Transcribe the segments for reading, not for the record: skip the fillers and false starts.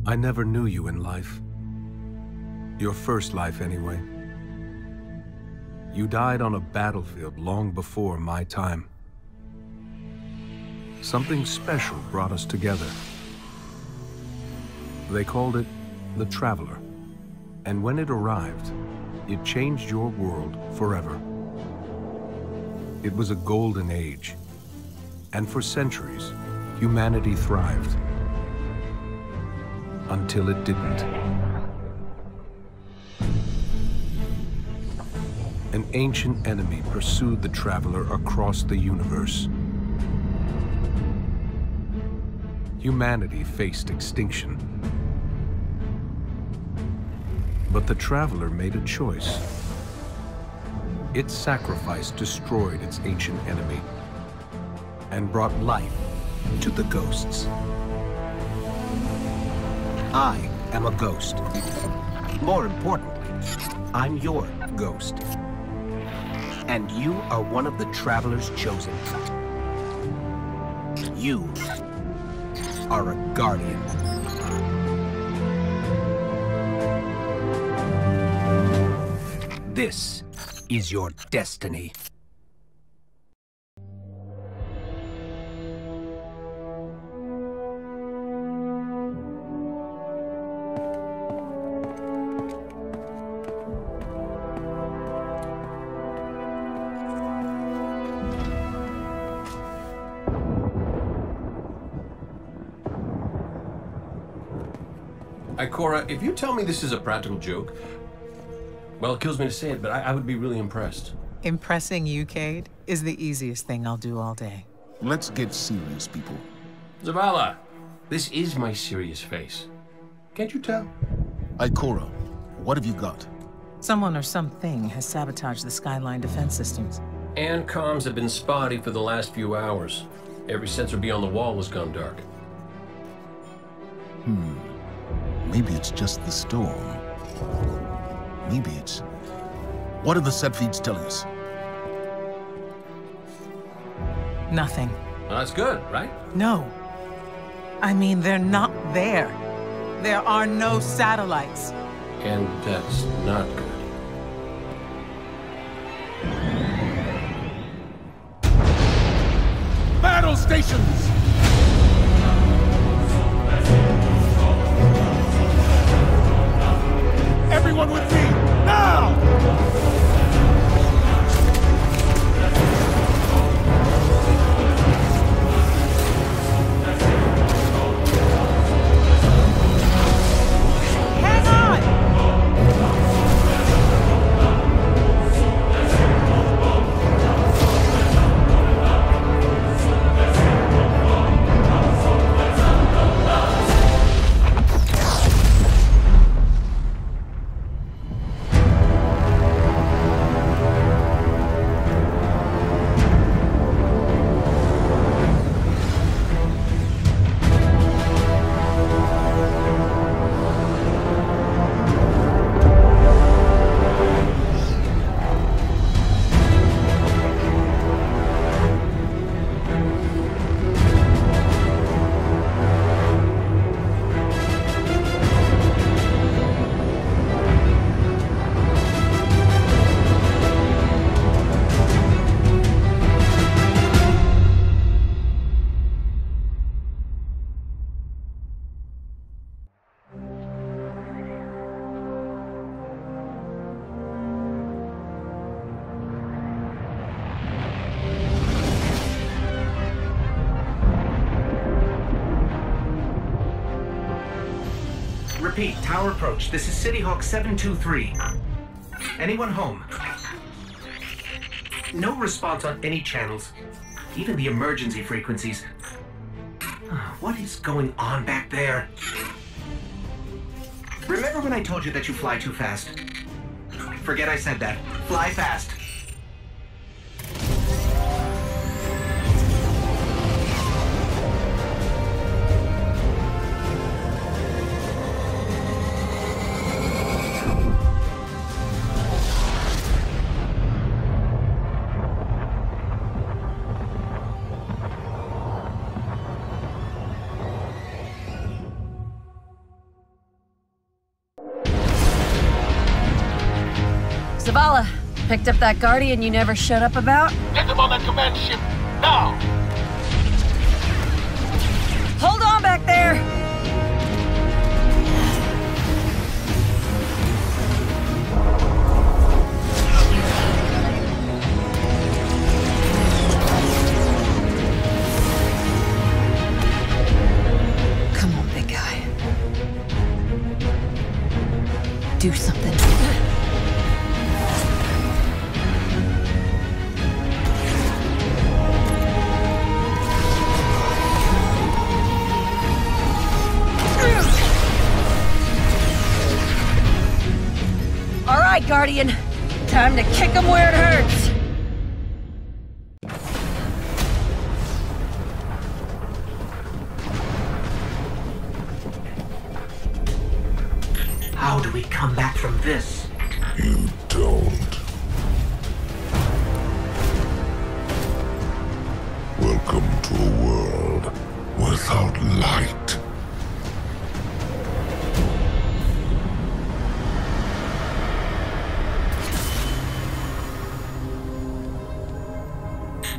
I never knew you in life. Your first life, anyway. You died on a battlefield long before my time. Something special brought us together. They called it the Traveler. And when it arrived, it changed your world forever. It was a golden age. And for centuries, humanity thrived. Until it didn't. An ancient enemy pursued the Traveler across the universe. Humanity faced extinction. But the Traveler made a choice. Its sacrifice destroyed its ancient enemy and brought life to the ghosts. I am a ghost. More importantly, I'm your ghost. And you are one of the Traveler's chosen. You are a guardian. This is your destiny. Cora, if you tell me this is a practical joke, well, it kills me to say it, but I would be really impressed. Impressing you, Cade, is the easiest thing I'll do all day. Let's get serious, people. Zavala, this is my serious face. Can't you tell? Ikora, what have you got? Someone or something has sabotaged the Skyline defense systems. And comms have been spotty for the last few hours. Every sensor beyond the wall has gone dark. Maybe it's just the storm. Maybe it's... What are the set feeds telling us? Nothing. Well, that's good, right? No. I mean, they're not there. There are no satellites. And that's not good. Battle stations! Everyone with me, now! Repeat, tower approach. This is City Hawk 723. Anyone home? No response on any channels. Even the emergency frequencies. What is going on back there? Remember when I told you that you fly too fast? Forget I said that. Fly fast. Zavala, picked up that Guardian you never shut up about? Get them on that command ship, now! Hold on back there! Come on, big guy. Do something. All right, Guardian. Time to kick him where it hurts. How do we come back from this? You don't. Welcome to a world without light.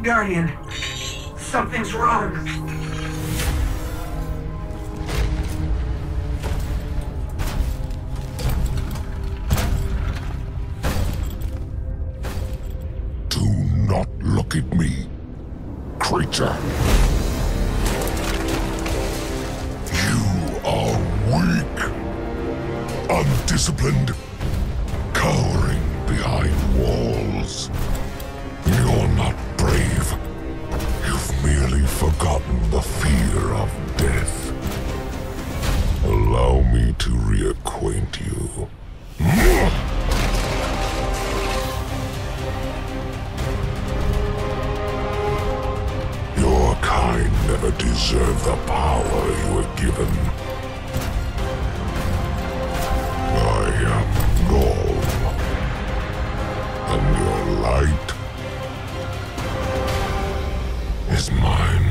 Guardian, something's wrong. Do not look at me, creature. You are weak, undisciplined, cowering behind walls. You're not brave. You've merely forgotten the fear of death. Allow me to reacquaint you. Your kind never deserved the power you were given. I am Norm, and your light is mine.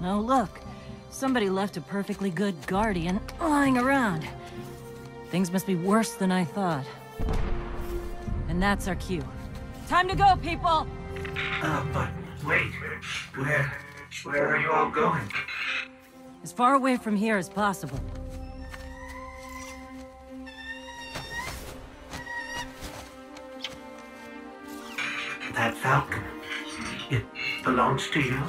Oh, look. Somebody left a perfectly good Guardian lying around. Things must be worse than I thought. And that's our cue. Time to go, people! But wait. Where are you all going? As far away from here as possible. That Falcon, it belongs to you?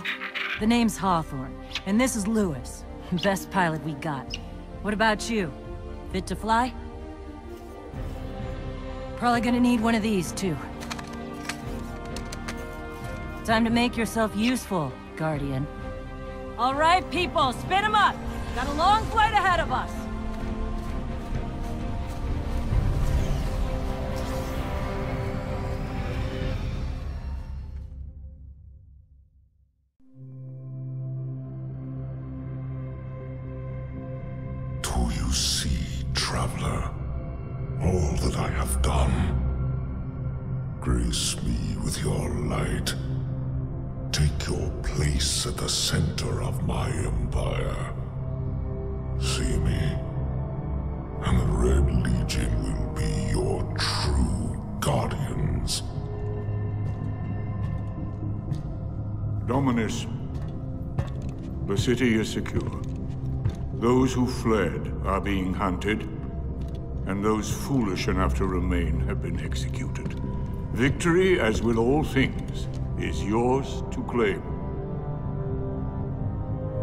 The name's Hawthorne, and this is Lewis. Best pilot we got. What about you? Fit to fly? Probably gonna need one of these, too. Time to make yourself useful, Guardian. All right, people, spin 'em up! Got a long flight ahead of us! Do you see, traveler, all that I have done? Grace me with your light, Take your place at the center of my empire. See me, and the Red Legion will be your true guardians. Dominus, the city is secure. Those who fled are being hunted, and those foolish enough to remain have been executed. Victory, as with all things, is yours to claim.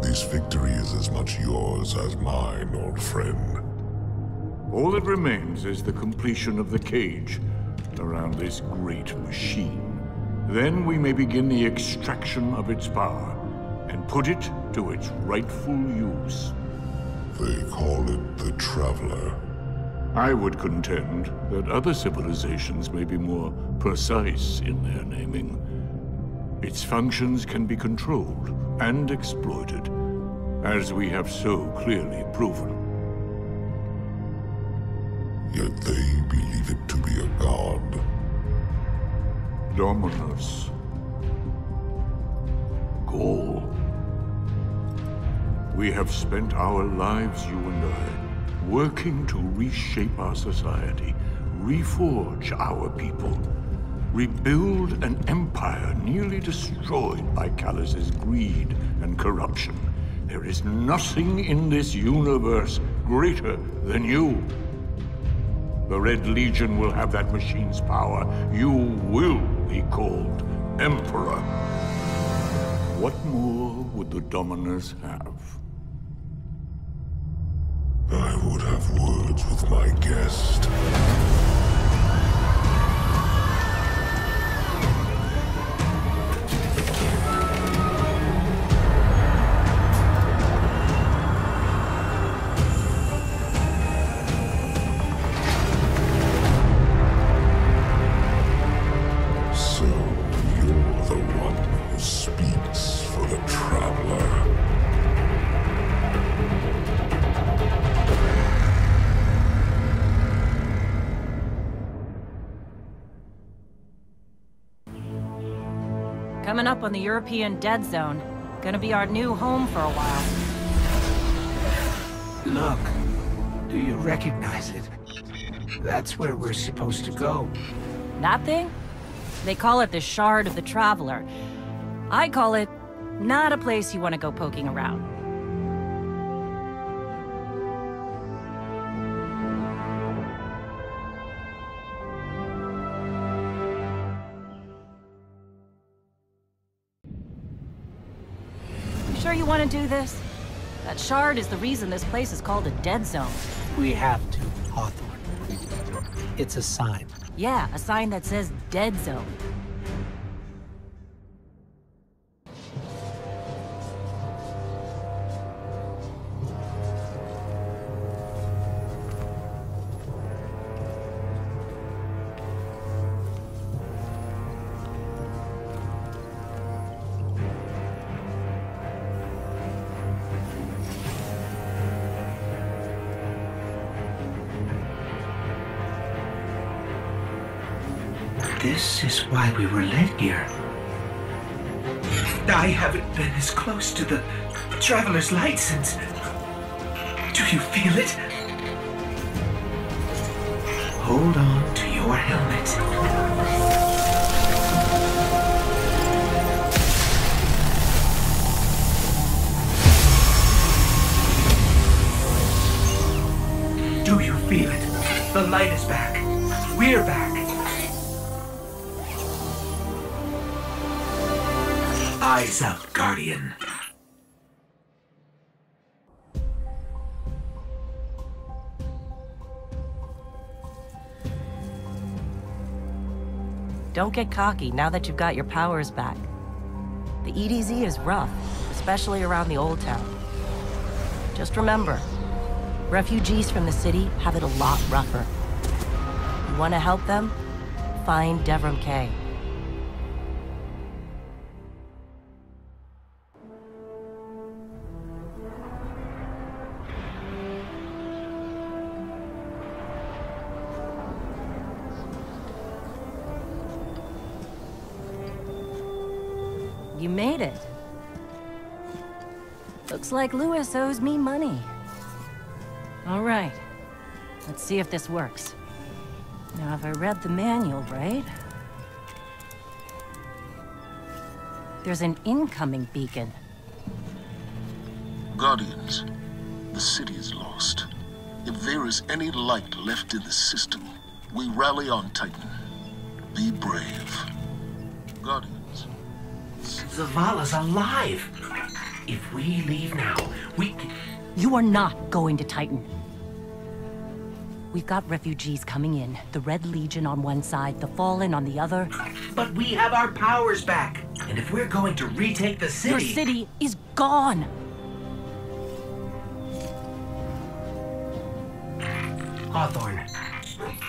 This victory is as much yours as mine, old friend. All that remains is the completion of the cage around this great machine. Then we may begin the extraction of its power and put it to its rightful use. They call it the Traveler. I would contend that other civilizations may be more precise in their naming. Its functions can be controlled and exploited, as we have so clearly proven. Yet they believe it to be a god. Dominus. Gaul. We have spent our lives, you and I, working to reshape our society, reforge our people, rebuild an empire nearly destroyed by Callus's greed and corruption. There is nothing in this universe greater than you. The Red Legion will have that machine's power. You will be called Emperor. What more would the Dominus have? I would have words with my guest. So, you're the one who speaks for the Traveler. Coming up on the European Dead Zone. Gonna be our new home for a while. Look, do you recognize it? That's where we're supposed to go. That thing? They call it the Shard of the Traveler. I call it not a place you want to go poking around. You sure you want to do this? That shard is the reason this place is called a dead zone. We have to, Hawthorne. It's a sign. Yeah, a sign that says dead zone. This is why we were led here. I haven't been as close to the Traveler's Light since... Do you feel it? Hold on to your helmet. Do you feel it? The light is back. We're back. Eyes out, Guardian. Don't get cocky now that you've got your powers back. The EDZ is rough, especially around the Old Town. Just remember, refugees from the city have it a lot rougher. You want to help them? Find Devram Kay. you made it. Looks like Lewis owes me money. All right. Let's see if this works. Now, if I read the manual right... There's an incoming beacon. Guardians, the city is lost. If there is any light left in the system, we rally on Titan. Be brave. Guardians. Zavala's alive! If we leave now, we can... You are not going to Titan. We've got refugees coming in. The Red Legion on one side, the Fallen on the other. But we have our powers back. And if we're going to retake the city... Your city is gone! Hawthorne,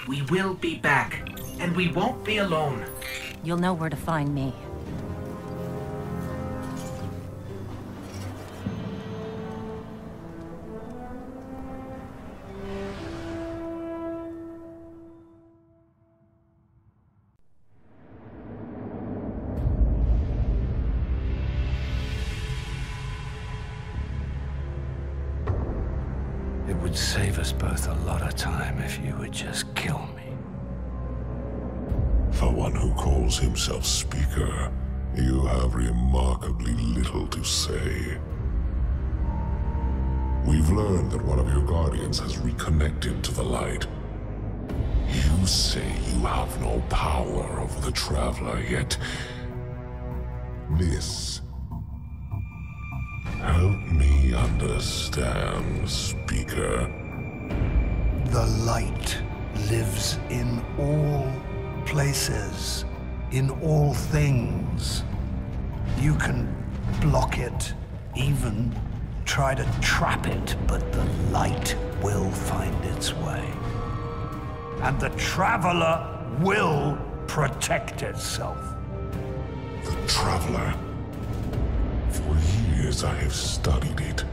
we will be back. And we won't be alone. You'll know where to find me. It would save us both a lot of time if you would just kill me. For one who calls himself Speaker, you have remarkably little to say. We've learned that one of your Guardians has reconnected to the light. You say you have no power over the Traveler, yet... this... help me understand, Speaker. The light lives in all places, in all things. You can block it, even try to trap it, but the light will find its way. And the Traveler will protect itself. The Traveler. For years I have studied it.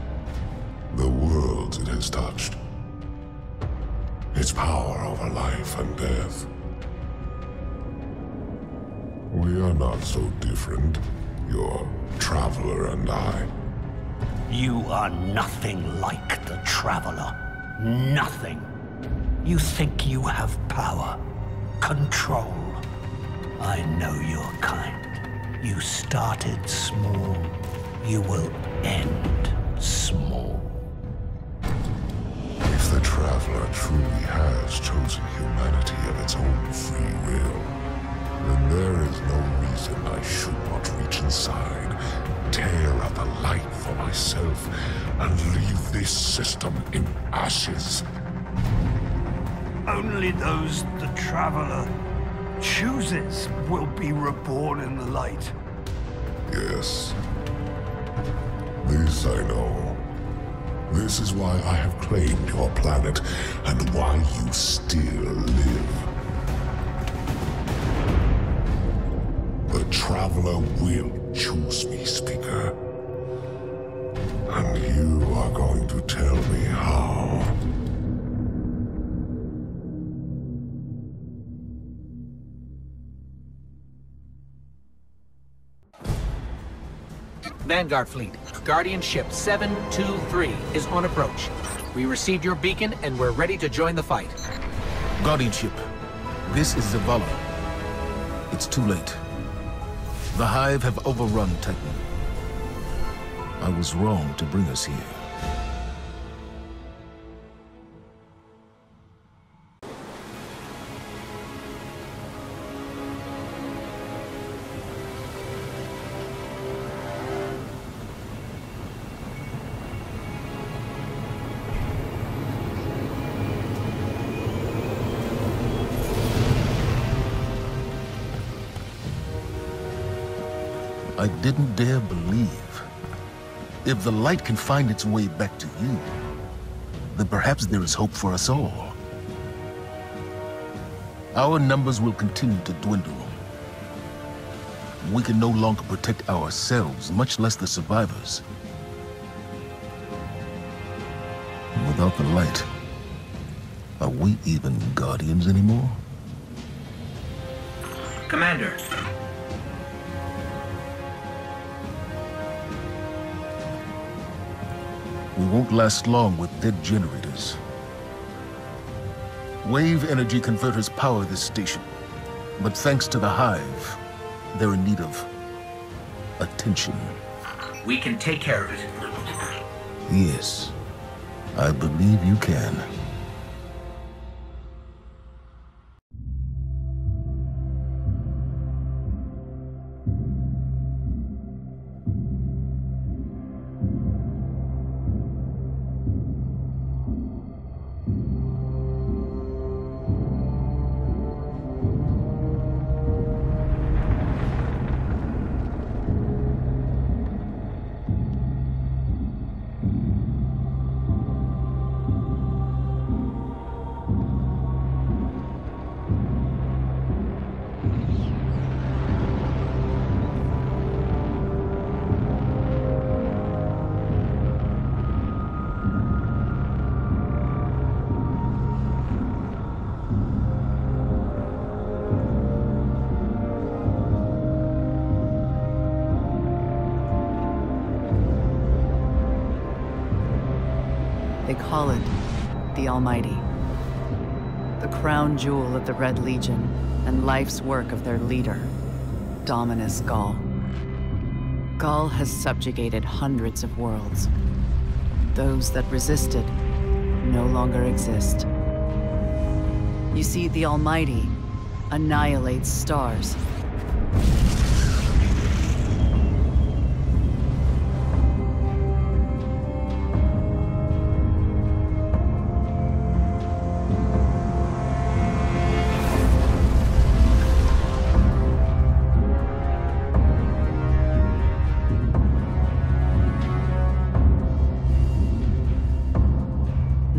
The worlds it has touched. Its power over life and death. We are not so different, your Traveler and I. You are nothing like the Traveler. Nothing. You think you have power, control. I know your kind. You started small. You will end small. If the Traveler truly has chosen humanity of its own free will, then there is no reason I should not reach inside, tear at the light for myself, and leave this system in ashes. Only those the Traveler chooses will be reborn in the light. Yes. This I know. This is why I have claimed your planet, and why you still live. The Traveler will choose me, Speaker. And you are going to tell me how. Vanguard Fleet, Guardian Ship 723 is on approach. We received your beacon and we're ready to join the fight. Guardian Ship, this is Zavala. It's too late. The Hive have overrun Titan. I was wrong to bring us here. I didn't dare believe. If the light can find its way back to you, then perhaps there is hope for us all. Our numbers will continue to dwindle. We can no longer protect ourselves, much less the survivors. Without the light, are we even Guardians anymore? Commander. We won't last long with dead generators. Wave energy converters power this station. But thanks to the Hive, they're in need of attention. We can take care of it. Yes, I believe you can. They call it the Almighty. The crown jewel of the Red Legion and life's work of their leader, Dominus Gall. Gall has subjugated hundreds of worlds. Those that resisted no longer exist. You see, the Almighty annihilates stars.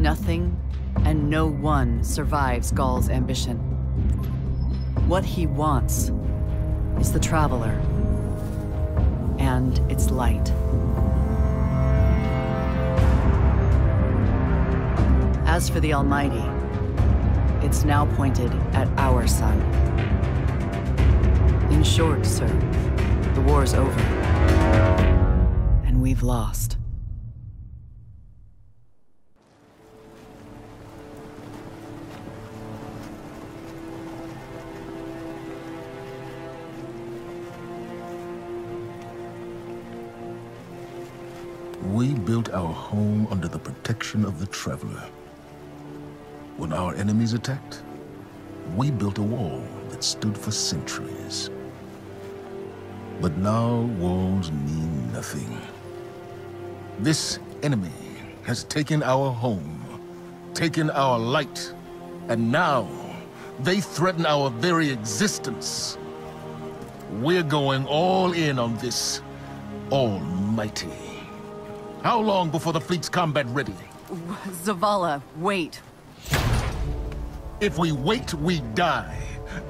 Nothing and no one survives Gall's ambition. What he wants is the Traveler and its light. As for the Almighty, it's now pointed at our sun. In short, sir, the war's over, and we've lost. We built our home under the protection of the Traveler. When our enemies attacked, we built a wall that stood for centuries. But now walls mean nothing. This enemy has taken our home, taken our light, and now they threaten our very existence. We're going all in on this Almighty. How long before the fleet's combat ready? Zavala, wait. If we wait, we die.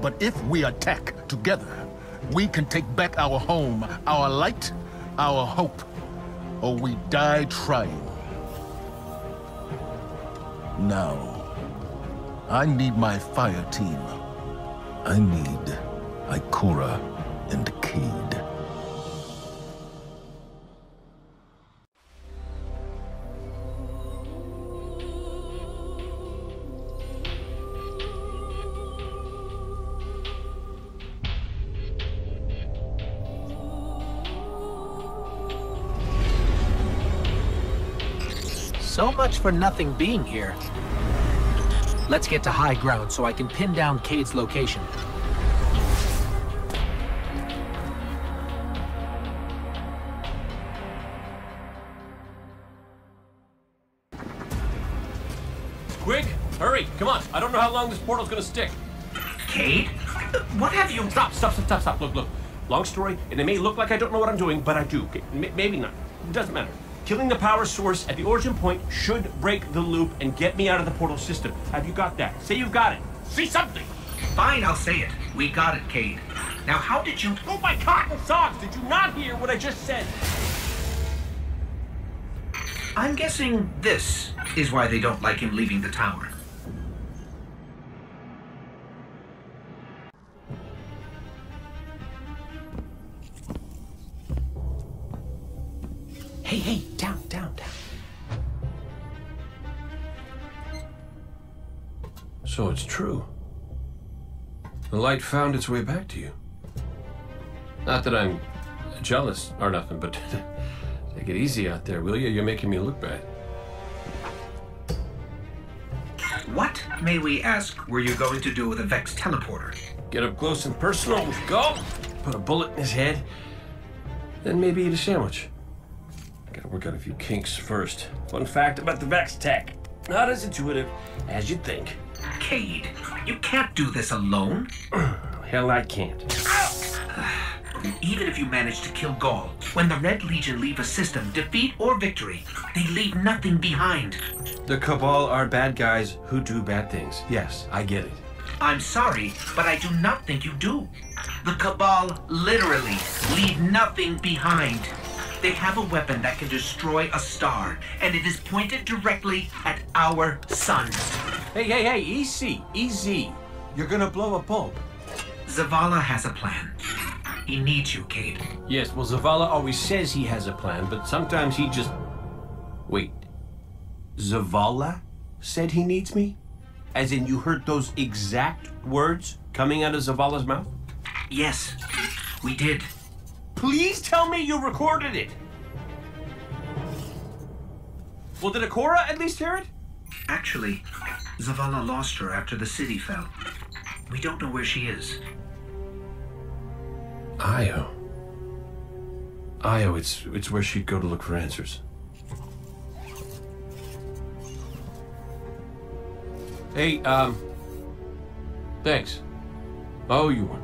But if we attack together, we can take back our home, our light, our hope. Or we die trying. Now, I need my fire team. I need Ikora and Cade. So much for nothing being here. Let's get to high ground so I can pin down Cade's location. Quick! Hurry! Come on! I don't know how long this portal's gonna stick. Cade? What have you... Stop. Look. Long story, and it may look like I don't know what I'm doing, but I do. Okay? Maybe not. It doesn't matter. Killing the power source at the origin point should break the loop and get me out of the portal system. Have you got that? Say you've got it. Say something! Fine, I'll say it. We got it, Cade. Now, how did you... Oh my cotton socks! Did you not hear what I just said? I'm guessing this is why they don't like him leaving the tower. Hey, down. So it's true. The light found its way back to you. Not that I'm jealous or nothing, but take it easy out there, will you? You're making me look bad. What, may we ask, were you going to do with a Vex teleporter? Get up close and personal. Go! Put a bullet in his head. Then maybe eat a sandwich. Gotta work out a few kinks first. Fun fact about the Vex tech. Not as intuitive as you'd think. Cade, you can't do this alone. Hell, I can't. Even if you manage to kill Gaul, when the Red Legion leave a system, defeat or victory, they leave nothing behind. The Cabal are bad guys who do bad things. Yes, I get it. I'm sorry, but I do not think you do. The Cabal literally leave nothing behind. They have a weapon that can destroy a star, and it is pointed directly at our sun. Hey, easy, easy. You're gonna blow a bulb. Zavala has a plan. He needs you, Cade. Yes, well, Zavala always says he has a plan, but sometimes he just... Wait. Zavala said he needs me? As in you heard those exact words coming out of Zavala's mouth? Yes, we did. Please tell me you recorded it. Well, did Akora at least hear it? Actually, Zavala lost her after the city fell. We don't know where she is. Io, it's where she'd go to look for answers. Hey, thanks. Oh, you won.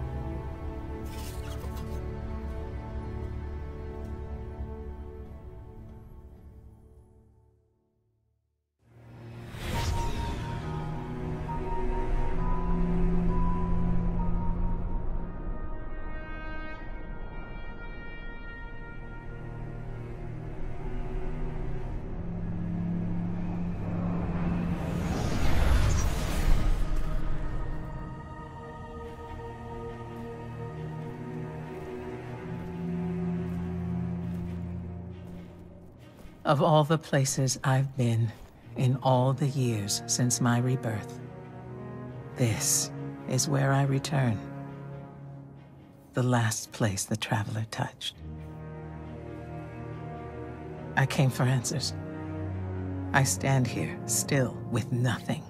Of all the places I've been in all the years since my rebirth, this is where I return. The last place the Traveler touched. I came for answers. I stand here, still with nothing.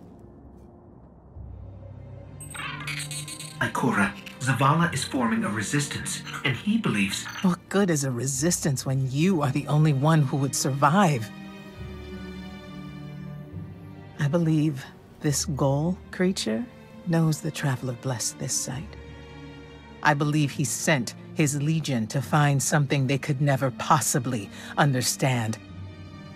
Ikora, Zavala is forming a resistance, and he believes... What good is a resistance when you are the only one who would survive? I believe this Gaul creature knows the Traveler blessed this site. I believe he sent his legion to find something they could never possibly understand.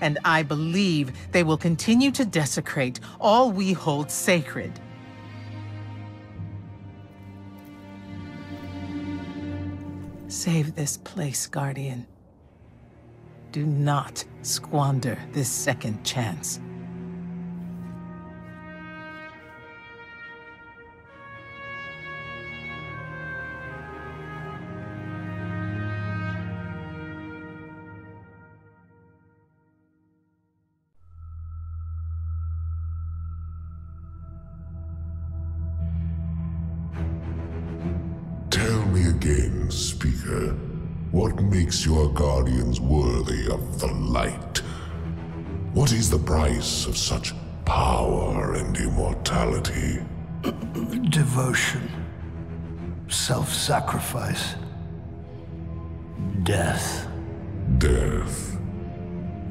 And I believe they will continue to desecrate all we hold sacred. Save this place, Guardian. Do not squander this second chance. Tell me again, Speaker, what makes your guardians worthy of the light? What is the price of such power and immortality? Devotion. Self-sacrifice. Death. Death.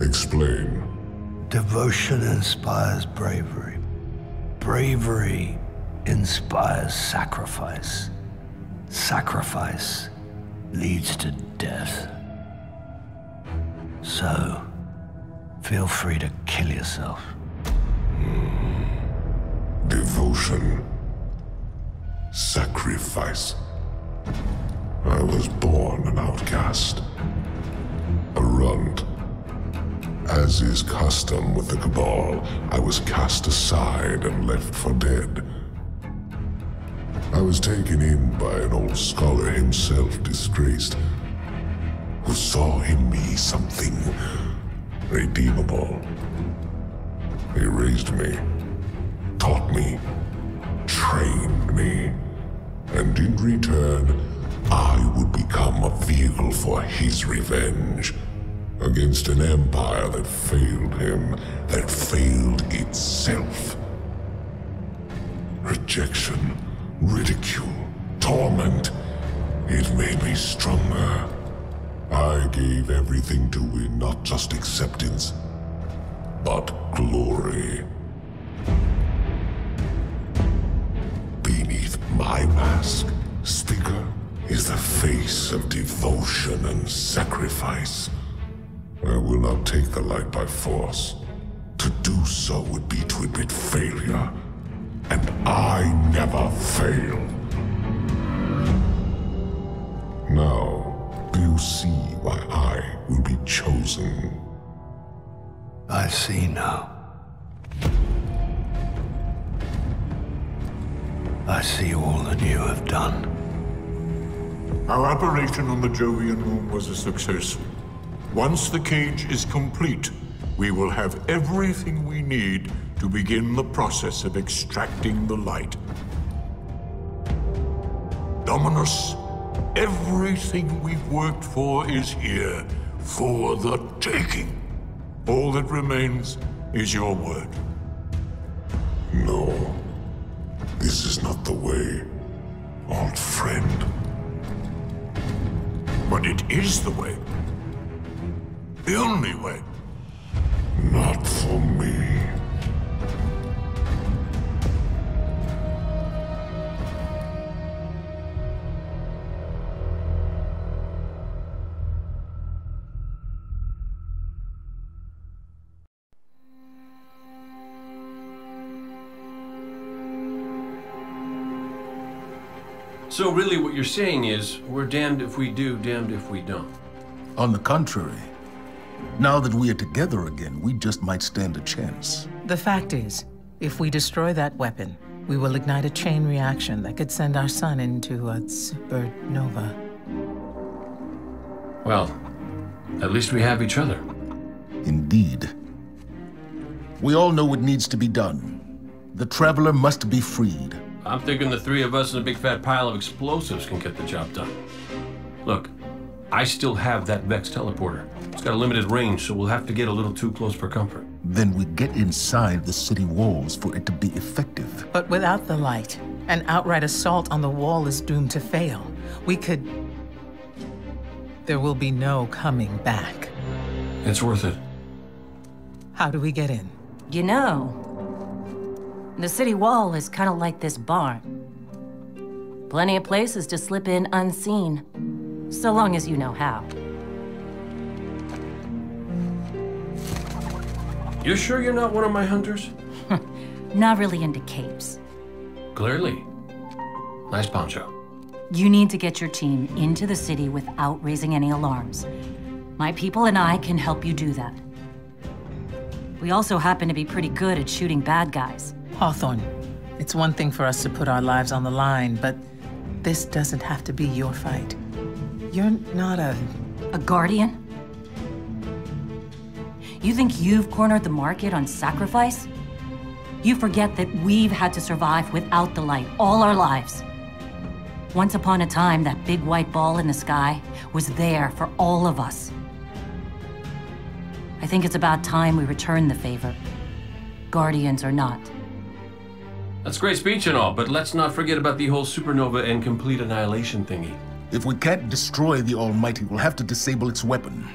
Explain. Devotion inspires bravery. Bravery inspires sacrifice. Sacrifice leads to death. So, feel free to kill yourself. Devotion. Sacrifice. I was born an outcast. A runt. As is custom with the Cabal, I was cast aside and left for dead. I was taken in by an old scholar himself disgraced, who saw in me something redeemable. He raised me, taught me, trained me, and in return, I would become a vehicle for his revenge against an empire that failed him, that failed itself. Rejection, ridicule, torment. It made me stronger. I gave everything to win not just acceptance, but glory. Beneath my mask, Sticker is the face of devotion and sacrifice. I will not take the light by force. To do so would be to admit failure, and I never fail. Now, do you see why I will be chosen? I see now. I see all that you have done. Our operation on the Jovian moon was a success. Once the cage is complete, we will have everything we need to begin the process of extracting the light. Dominus, everything we've worked for is here, for the taking. All that remains is your word. No, this is not the way, old friend. But it is the way. The only way. Not for me. So really what you're saying is, we're damned if we do, damned if we don't. On the contrary, now that we are together again, we just might stand a chance. The fact is, if we destroy that weapon, we will ignite a chain reaction that could send our sun into a supernova. Well, at least we have each other. Indeed. We all know what needs to be done. The Traveler must be freed. I'm thinking the three of us and a big fat pile of explosives can get the job done. Look, I still have that Vex teleporter. It's got a limited range, so we'll have to get a little too close for comfort. Then we get inside the city walls for it to be effective. But without the light, an outright assault on the wall is doomed to fail. We could... There will be no coming back. It's worth it. How do we get in? You know, the city wall is kind of like this barn. Plenty of places to slip in unseen, so long as you know how. You sure you're not one of my hunters? Not really into capes. Clearly. Nice poncho. You need to get your team into the city without raising any alarms. My people and I can help you do that. We also happen to be pretty good at shooting bad guys. Hawthorne, it's one thing for us to put our lives on the line, but this doesn't have to be your fight. You're not a guardian? You think you've cornered the market on sacrifice? You forget that we've had to survive without the light all our lives. Once upon a time, that big white ball in the sky was there for all of us. I think it's about time we return the favor, guardians or not. That's great speech and all, but let's not forget about the whole supernova and complete annihilation thingy. If we can't destroy the Almighty, we'll have to disable its weapon.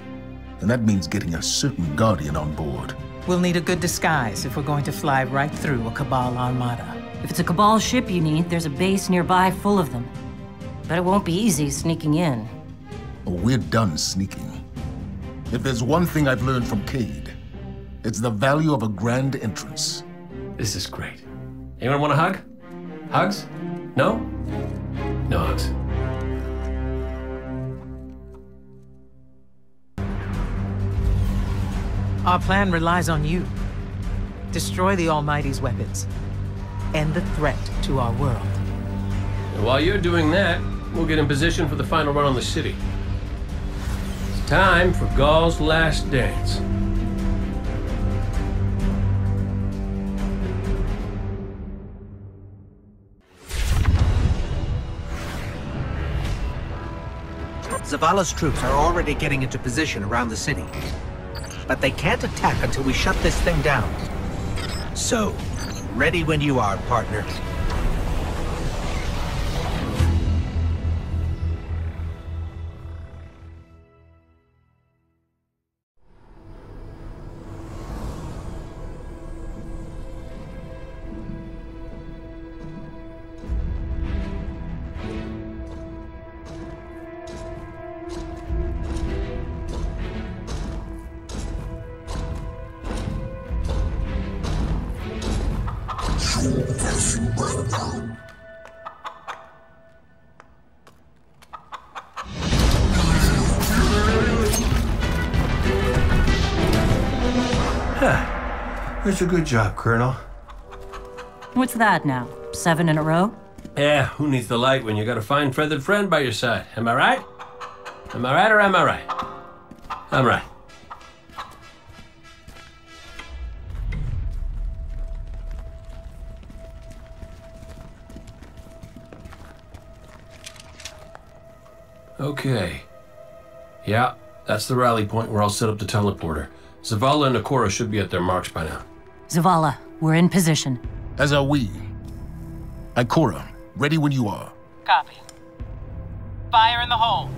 And that means getting a certain Guardian on board. We'll need a good disguise if we're going to fly right through a Cabal armada. If it's a Cabal ship you need, there's a base nearby full of them. But it won't be easy sneaking in. Oh, we're done sneaking. If there's one thing I've learned from Cade, it's the value of a grand entrance. This is great. Anyone want a hug? Hugs? No? No hugs. Our plan relies on you. Destroy the Almighty's weapons. End the threat to our world. And while you're doing that, we'll get in position for the final run on the city. It's time for Gaul's last dance. Zavala's troops are already getting into position around the city. But they can't attack until we shut this thing down. So, ready when you are, partner. That's a good job, Colonel. What's that now? 7 in a row? Yeah, who needs the light when you got a fine feathered friend by your side? Am I right? Am I right or am I right? I'm right. Okay. Yeah, that's the rally point where I'll set up the teleporter. Zavala and Ikora should be at their marks by now. Zavala, we're in position. As are we. Ikora, ready when you are. Copy. Fire in the hole.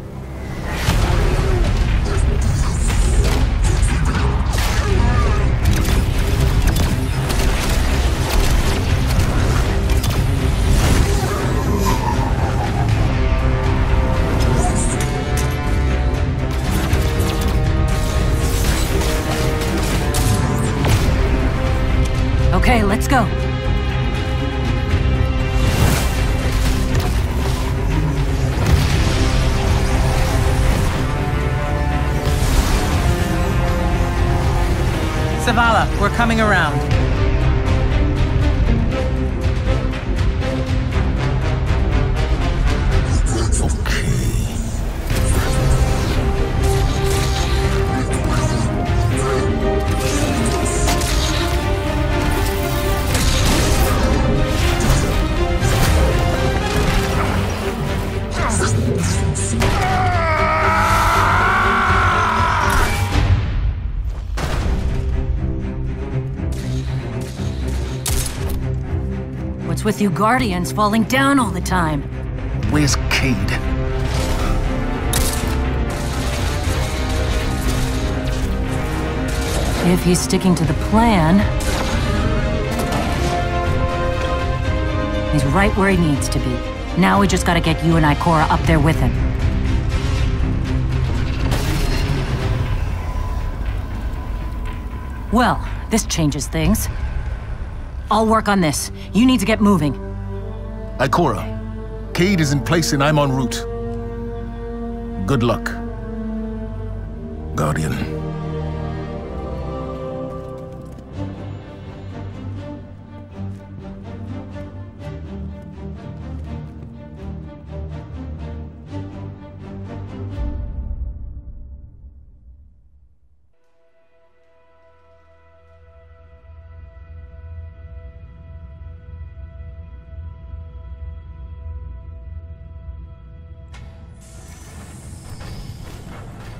Okay, let's go. Zavala, we're coming around. What's with you Guardians falling down all the time? Where's Cade? If he's sticking to the plan, he's right where he needs to be. Now we just gotta get you and Ikora up there with him. Well, this changes things. I'll work on this. You need to get moving. Ikora, Cade is in place and I'm en route. Good luck, Guardian.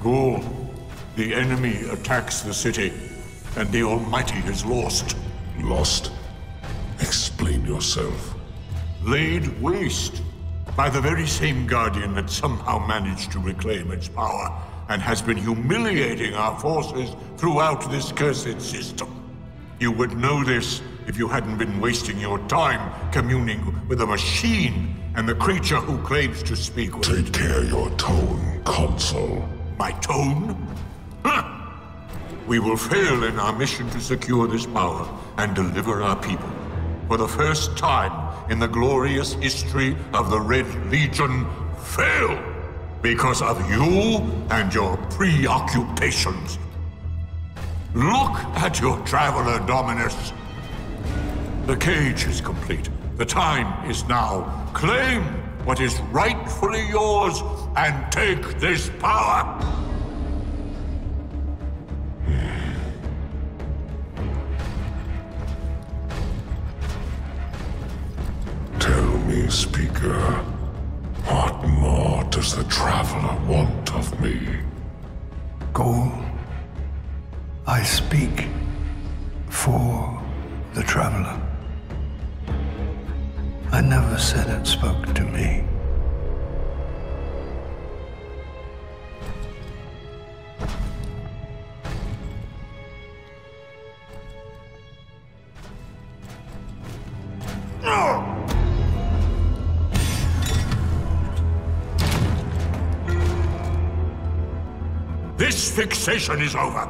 Ghoul, the enemy attacks the city, and the Almighty is lost. Lost? Explain yourself. Laid waste by the very same Guardian that somehow managed to reclaim its power, and has been humiliating our forces throughout this cursed system. You would know this if you hadn't been wasting your time communing with a machine and the creature who claims to speak with... Take care your tone, Consul. My tone? Huh. We will fail in our mission to secure this power and deliver our people. For the first time in the glorious history of the Red Legion, fail! Because of you and your preoccupations. Look at your Traveler, Dominus. The cage is complete. The time is now. Claim what is rightfully yours and take this power. Tell me, Speaker, what more to does the Traveler want of me? Gaul, I speak for the Traveler. I never said it spoke to me. This fixation is over.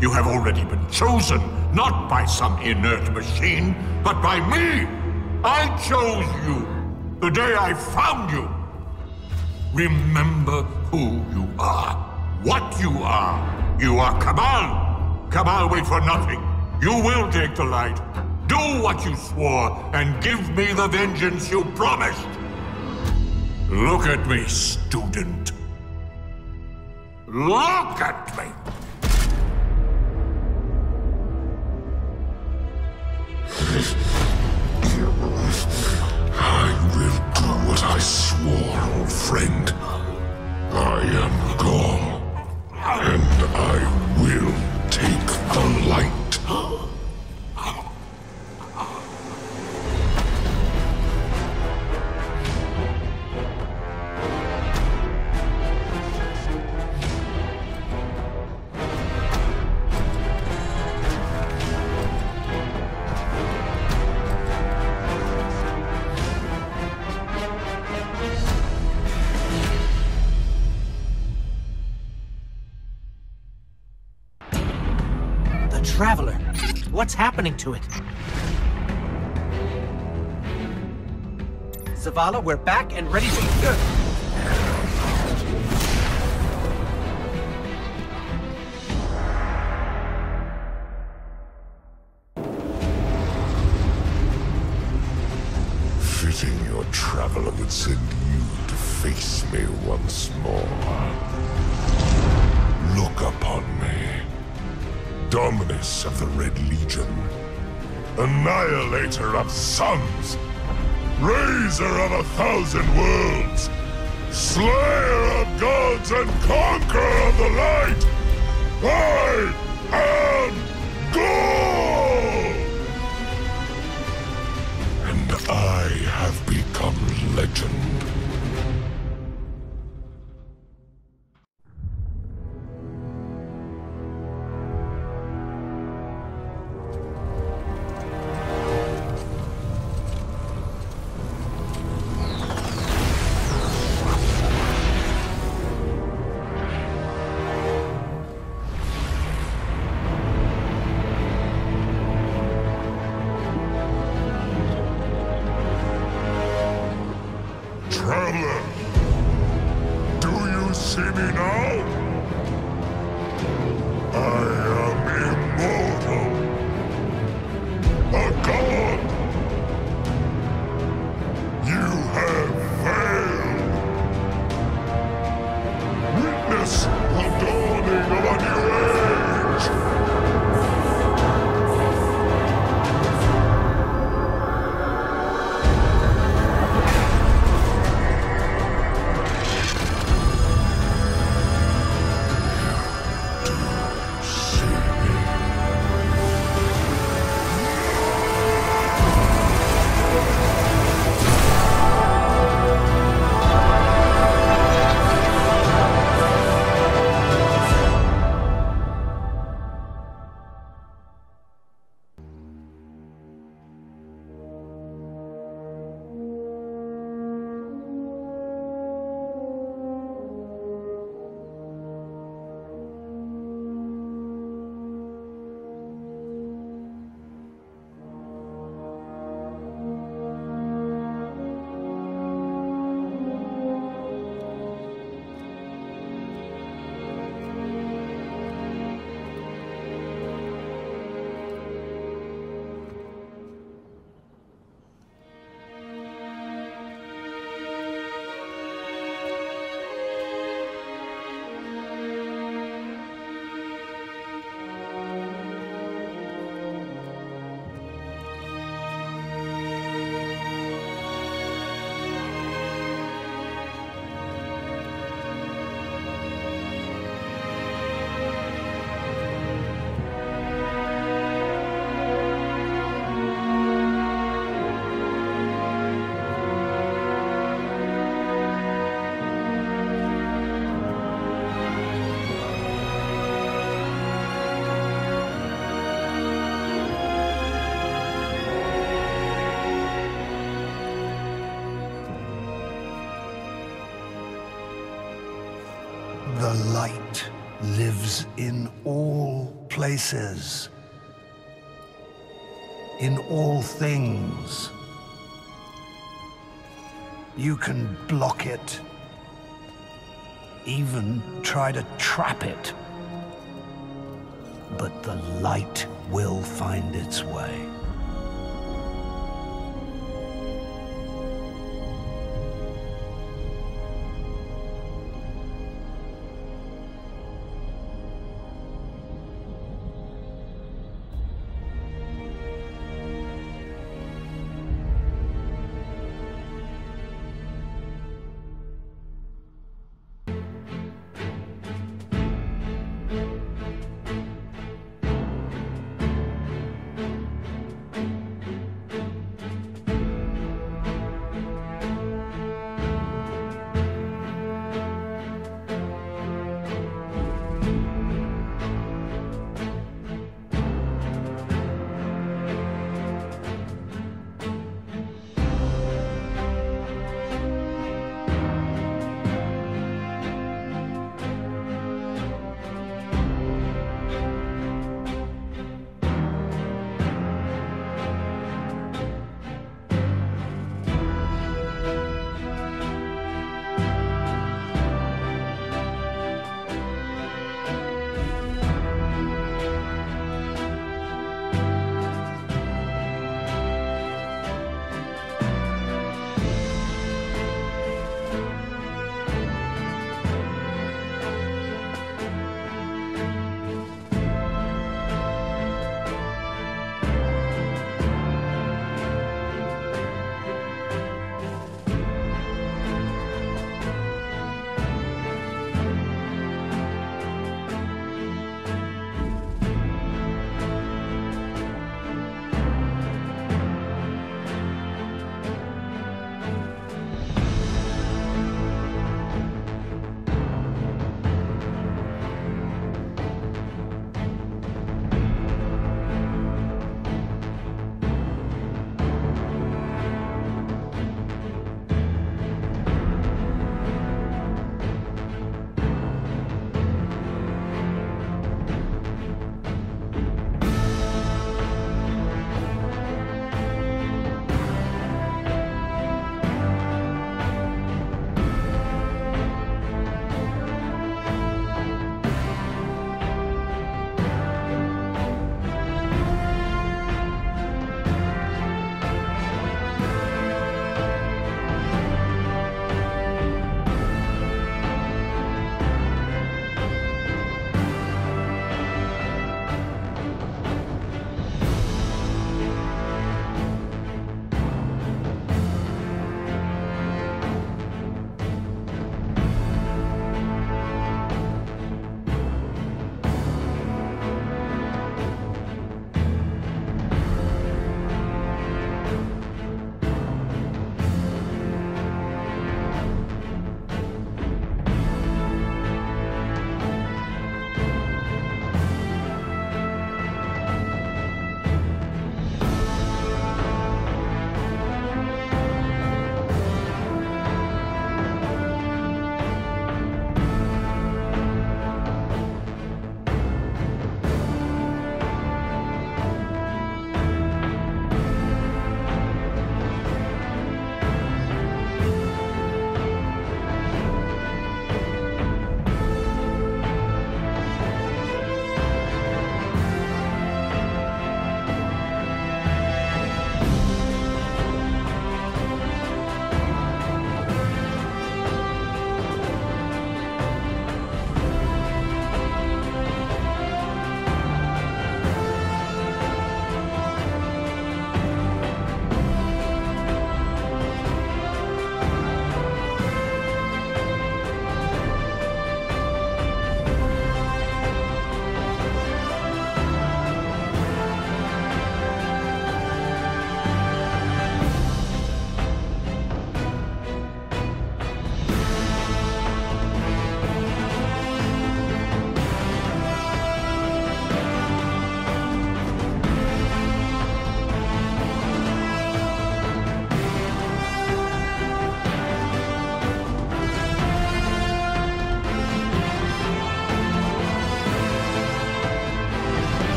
You have already been chosen, not by some inert machine, but by me. I chose you the day I found you. Remember who you are, what you are. You are Cabal. Cabal wait for nothing. You will take the light. Do what you swore, and give me the vengeance you promised. Look at me, student. Look at me! I will do what I swore, old friend. I am Gaul, and I will take the light. Traveler, what's happening to it? Zavala, we're back and ready to... Fitting your Traveler would send you to face me once more. Look upon me. Dominus of the Red Legion, Annihilator of suns, Raiser of 1,000 worlds, Slayer of gods and Conqueror of the light! I am Gaul! And I have become legend. light lives in all places, in all things. You can block it, even try to trap it. But the light will find its way.